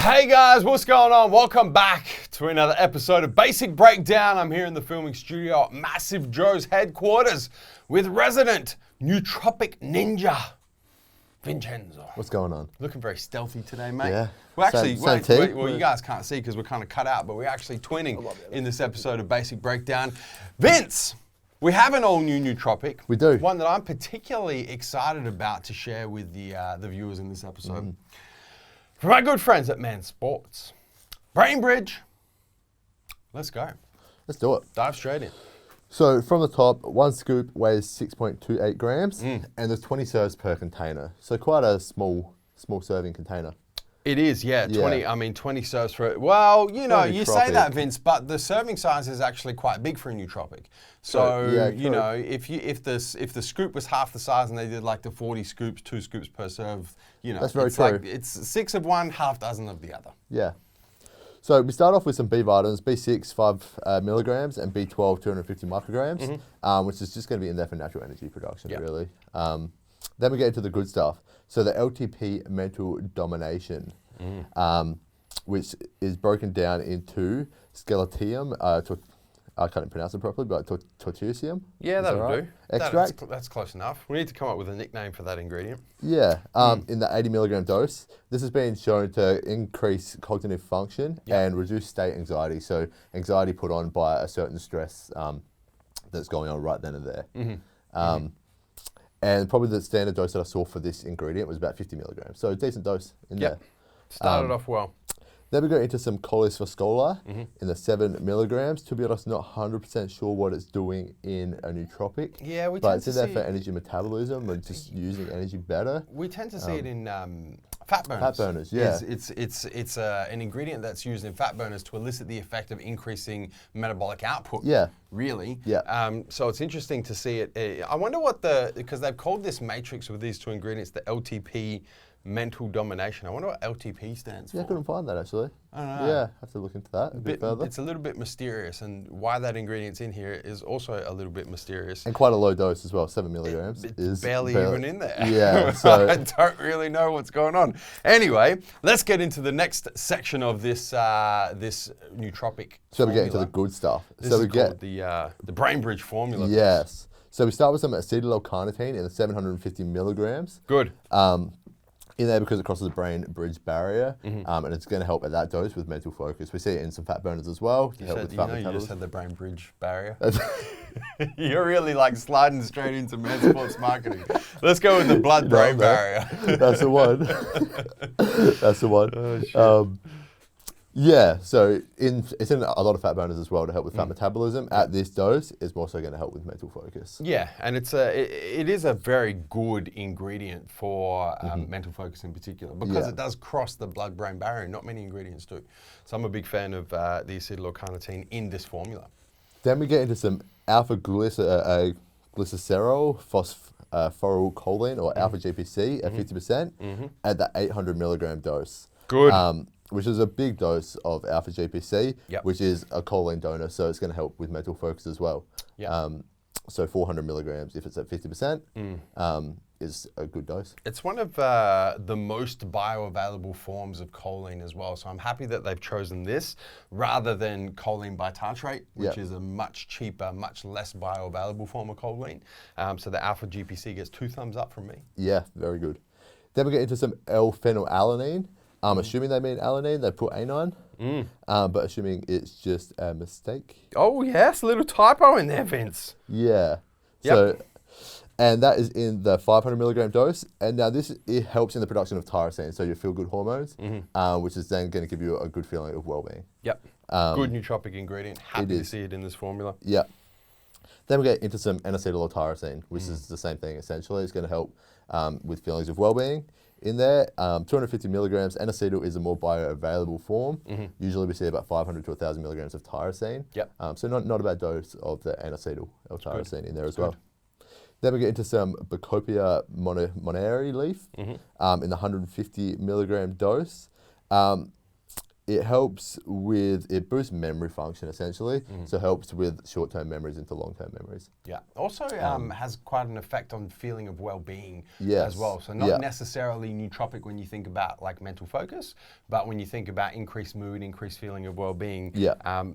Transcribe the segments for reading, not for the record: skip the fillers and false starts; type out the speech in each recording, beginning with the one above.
Hey guys, what's going on? Welcome back to another episode of Basic Breakdown. I'm here in the filming studio at MassiveJoes headquarters with resident Nootropic Ninja, Vincenzo. What's going on? Looking very stealthy today, mate. Yeah. We're actually, same well, you guys can't see because we're kind of cut out, but we're actually twinning in this episode of Basic Breakdown. Vince, we have an all-new Nootropic. We do. One that I'm particularly excited about to share with the viewers in this episode. From my good friends at Sports. Brain Bridge. Let's go. Let's do it. Dive straight in. So from the top, one scoop weighs 6.28 grams, and there's 20 serves per container. So quite a small serving container. It is, yeah. 20 serves for it. Well, you know, you say that, Vince, but the serving size is actually quite big for a nootropic. So, you know, if the scoop was half the size and they did like the 40 scoops, 2 scoops per serve, you know, that's very it's true. like it's 6 of one, half dozen of the other. Yeah. So we start off with some B vitamins, B6, 5 milligrams, and B12, 250 micrograms, which is just going to be in there for natural energy production, really. Then we get into the good stuff. So the LTP mental domination, which is broken down into skeletium, I can't pronounce it properly, but tortusium. Yeah, that'll do. Extract. That's close enough. We need to come up with a nickname for that ingredient. Yeah, in the 80 milligram dose. This has been shown to increase cognitive function and reduce state anxiety. So anxiety put on by a certain stress that's going on right then and there. And probably the standard dose that I saw for this ingredient was about 50 milligrams. So a decent dose in there. Started off well. Then we go into some cholis foscola in the 7 milligrams. To be honest, not 100% sure what it's doing in a nootropic. Yeah, but it's in there for energy metabolism and just using energy better. We tend to see it in fat burners. Fat burners, yeah. It's an ingredient that's used in fat burners to elicit the effect of increasing metabolic output. Yeah. Really. Yeah. So it's interesting to see it. I wonder because they've called this matrix with these 2 ingredients the LTP mental domination. I wonder what LTP stands for. Yeah, I couldn't find that actually. I don't know. Yeah, have to look into that a bit further. It's a little bit mysterious, and why that ingredient's in here is also a little bit mysterious. And quite a low dose as well, 7 milligrams. It's barely even in there. Yeah, so I don't really know what's going on. Anyway, let's get into the next section of this this nootropic So we get into the good stuff. This so is we get the Brain Bridge formula. Yes. So we start with some acetyl-L-carnitine in the 750 milligrams. Good. In there because it crosses the brain-bridge barrier, and it's going to help at that dose with mental focus. We see it in some fat burners as well to help with fat metabolism. You just had the brain-bridge barrier. You're really like sliding straight into Sports marketing. Let's go with the blood-brain barrier. That's the one. That's the one. Oh, shit. Yeah, so it's in a lot of fat burners as well to help with fat metabolism. At this dose, it's also going to help with mental focus. Yeah, and it is a very good ingredient for mental focus in particular because it does cross the blood-brain barrier. Not many ingredients do. So I'm a big fan of the acetyl-L-carnitine in this formula. Then we get into some alpha-glycerol phosphorylcholine or alpha-GPC at 50% at the 800 milligram dose. Good. Which is a big dose of alpha-GPC, which is a choline donor, so it's going to help with mental focus as well. So 400 milligrams, if it's at 50%, is a good dose. It's one of the most bioavailable forms of choline as well, so I'm happy that they've chosen this rather than choline bitartrate, which is a much cheaper, much less bioavailable form of choline. So the alpha-GPC gets 2 thumbs up from me. Yeah, very good. Then we get into some L-phenylalanine. Assuming they mean alanine, they put anine, but assuming it's just a mistake. Oh yes, a little typo in there, Vince. Yeah. So, and that is in the 500 milligram dose. And now it helps in the production of tyrosine, so your feel-good hormones, which is then going to give you a good feeling of well-being. Yep. Good nootropic ingredient. Happy to see it in this formula. Yeah. Then we get into some N-acetyltyrosine, which is the same thing essentially. It's going to help with feelings of well-being. In there, 250 milligrams, N-acetyl is a more bioavailable form. Usually we see about 500 to 1,000 milligrams of tyrosine. So not a bad dose of the N-acetyl L-tyrosine in there as well. Then we get into some Bacopa moneri leaf in the 150 milligram dose. it helps with, it boosts memory function essentially. So it helps with short-term memories into long-term memories. Yeah. Also has quite an effect on feeling of well-being Yes. as well. So not necessarily nootropic when you think about like mental focus, but when you think about increased mood, increased feeling of well-being.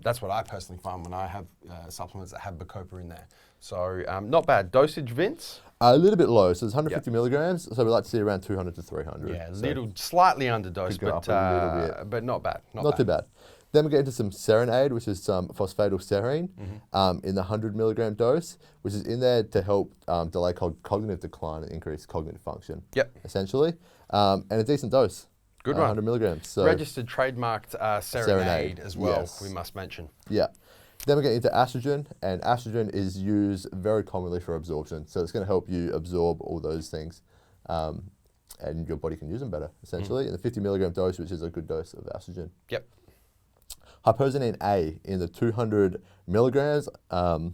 That's what I personally find when I have supplements that have bacopa in there. So not bad. Dosage, Vince? A little bit low, so it's 150 milligrams. So we like to see around 200 to 300. Yeah, slightly underdosed, but not bad. Not too bad. Then we get into some Serenade, which is some phosphatidylserine in the 100 milligram dose, which is in there to help delay cognitive decline and increase cognitive function. Essentially, and a decent dose. Good one. 100 milligrams. So registered, trademarked Serenade as well. Yes. We must mention. Yeah. Then we get into estrogen, and estrogen is used very commonly for absorption. So it's going to help you absorb all those things, and your body can use them better, essentially. In the 50 milligram dose, which is a good dose of estrogen. Yep. Hypoxanthine A in the 200 milligrams dose.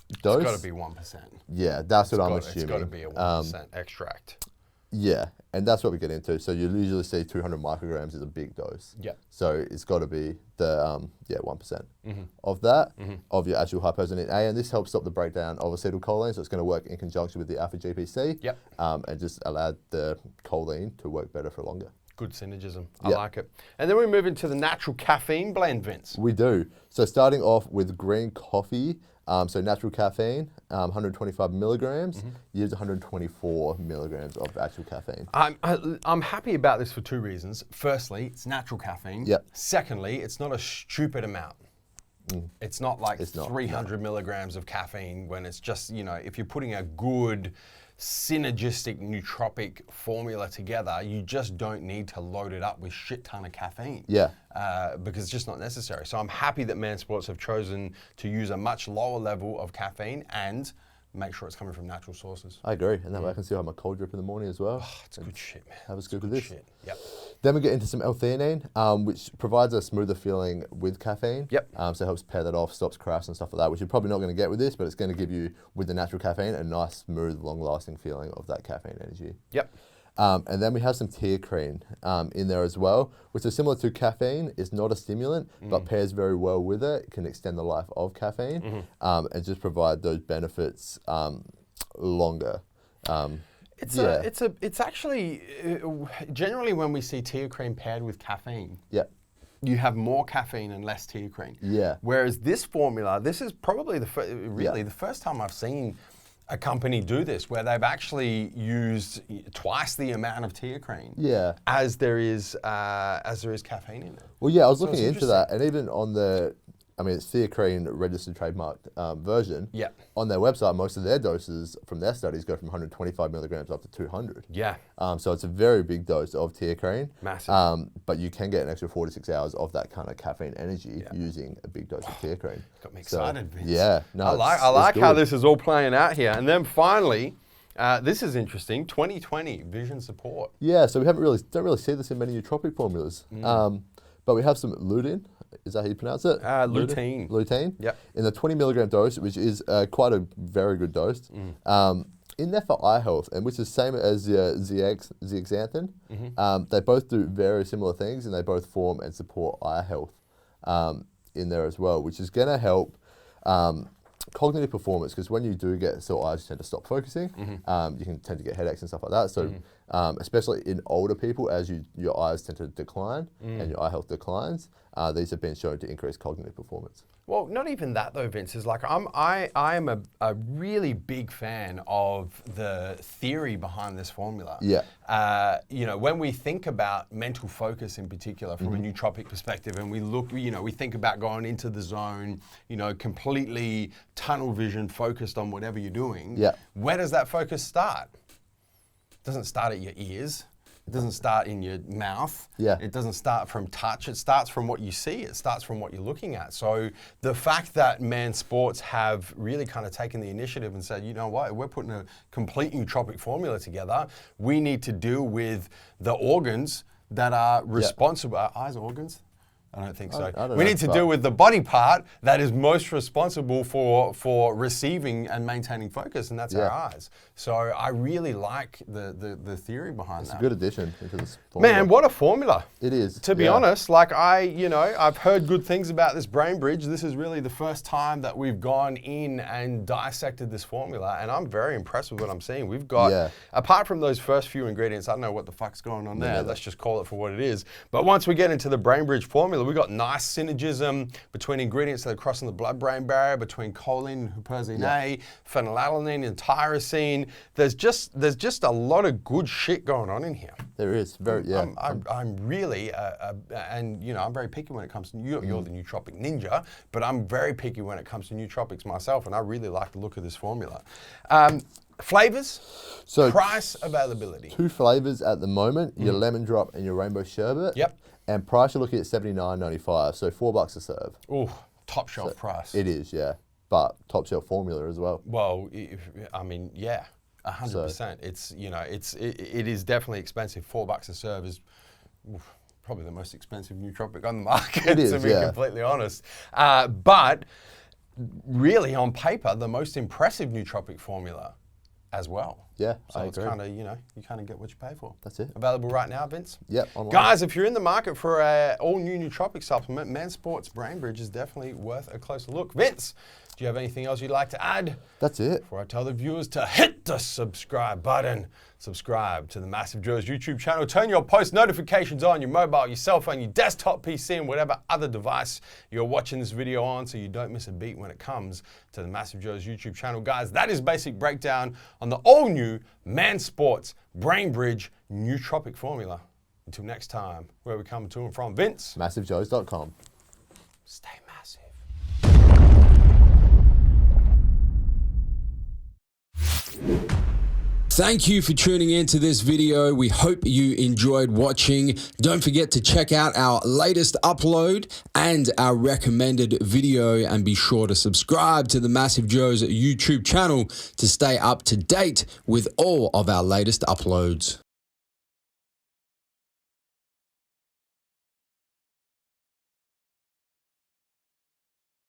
It's got to be 1%. Yeah, that's what I'm assuming. It's got to be a 1% extract. Yeah, and that's what we get into. So you usually see 200 micrograms is a big dose. Yeah. So it's got to be the 1% of that, of your actual hypoxanthine A, and this helps stop the breakdown of acetylcholine, so it's going to work in conjunction with the alpha GPC, and just allow the choline to work better for longer. Good synergism. I like it. And then we move into the natural caffeine blend, Vince. We do. So starting off with green coffee, so natural caffeine, 125 milligrams, use 124 milligrams of actual caffeine. I'm happy about this for two reasons. Firstly, it's natural caffeine. Secondly, it's not a stupid amount. It's not like 300 milligrams of caffeine when it's just, if you're putting a good synergistic nootropic formula together, you just don't need to load it up with shit ton of caffeine. Because it's just not necessary. So I'm happy that Mansports have chosen to use a much lower level of caffeine and make sure it's coming from natural sources. I agree, and that way I can still have my cold drip in the morning as well. Oh, it's good shit, man. Have a good with this. Shit. Yep. Then we get into some L-theanine, which provides a smoother feeling with caffeine. So it helps pair that off, stops crash and stuff like that, which you're probably not going to get with this, but it's going to give you, with the natural caffeine, a nice, smooth, long-lasting feeling of that caffeine energy. And then we have some teacrine in there as well, which is similar to caffeine. It's not a stimulant, but pairs very well with it. It can extend the life of caffeine and just provide those benefits longer. It's actually, generally when we see teacrine paired with caffeine, you have more caffeine and less teacrine. Whereas this formula, this is probably the first time I've seen a company do this, where they've actually used twice the amount of teacrine as there is caffeine in it. Well, I was looking into that, and even on the, it's teacrine registered trademarked version. On their website, most of their doses from their studies go from 125 milligrams up to 200. So it's a very big dose of teacrine. Massive. But you can get an extra 4 to 6 hours of that kind of caffeine energy using a big dose of teacrine. Got me excited, Vince. No, I like how this is all playing out here. And then finally, this is interesting, 2020 vision support. So we don't really see this in many nootropic formulas. But we have some lutein. Is that how you pronounce it? Lutein. Lutein. In the 20 milligram dose, which is quite a very good dose. In there for eye health, and which is the same as zeaxanthin. They both do very similar things, and they both form and support eye health in there as well, which is going to help cognitive performance, because when you do get sore eyes, you tend to stop focusing. You can tend to get headaches and stuff like that. So especially in older people, as your eyes tend to decline and your eye health declines, these have been shown to increase cognitive performance. Well, not even that though, Vince. Is like I am a really big fan of the theory behind this formula. When we think about mental focus in particular from a nootropic perspective, and we look, we think about going into the zone, completely tunnel vision focused on whatever you're doing. Where does that focus start? It doesn't start at your ears. It doesn't start in your mouth. It doesn't start from touch. It starts from what you see. It starts from what you're looking at. So the fact that Mansports have really kind of taken the initiative and said, you know what, we're putting a complete nootropic formula together. We need to deal with the organs that are responsible. Are eyes organs? I don't think so. I don't we know, need to but- deal with the body part that is most responsible for receiving and maintaining focus, and that's our eyes. So I really like the theory behind that. It's a good addition into this formula. Man, what a formula. It is. To be honest, like I've heard good things about this brain bridge. This is really the first time that we've gone in and dissected this formula, and I'm very impressed with what I'm seeing. We've got, apart from those first few ingredients, I don't know what the fuck's going on there. Let's just call it for what it is. But once we get into the brain bridge formula, we've got nice synergism between ingredients that are crossing the blood-brain barrier, between choline, huperzine A, phenylalanine, and tyrosine. There's just a lot of good shit going on in here. There is. I'm really, and I'm very picky when it comes to, you're the nootropic ninja, but I'm very picky when it comes to nootropics myself, and I really like the look of this formula. Flavors, price, availability. 2 flavors at the moment, your lemon drop and your rainbow sherbet. Yep. And price, you're looking at $79.95, so $4 a serve. Ooh, top shelf price. It is, but top shelf formula as well. Well, I mean, 100%. It's it is definitely expensive. $4 a serve is probably the most expensive nootropic on the market. It is, to be completely honest. But really, on paper, the most impressive nootropic formula as well. Yeah, so I it's agree. kind of you kind of get what you pay for. That's it. Available right now, Vince. Yep, online. Guys, if you're in the market for an all-new nootropic supplement, Mansport's Brain Bridge is definitely worth a closer look. Vince, do you have anything else you'd like to add? That's it. Before I tell the viewers to hit the subscribe button, subscribe to the Massive Joes YouTube channel, turn your post notifications on your mobile, your cell phone, your desktop PC, and whatever other device you're watching this video on so you don't miss a beat when it comes to the Massive Joes YouTube channel. Guys, that is basic breakdown on the all-new Mansport's Brain Bridge nootropic formula. Until next time, where we come to and from, Vince. MassiveJoes.com. Stay massive. Thank you for tuning in to this video. We hope you enjoyed watching. Don't forget to check out our latest upload and our recommended video, and be sure to subscribe to the Massive Joes YouTube channel to stay up to date with all of our latest uploads.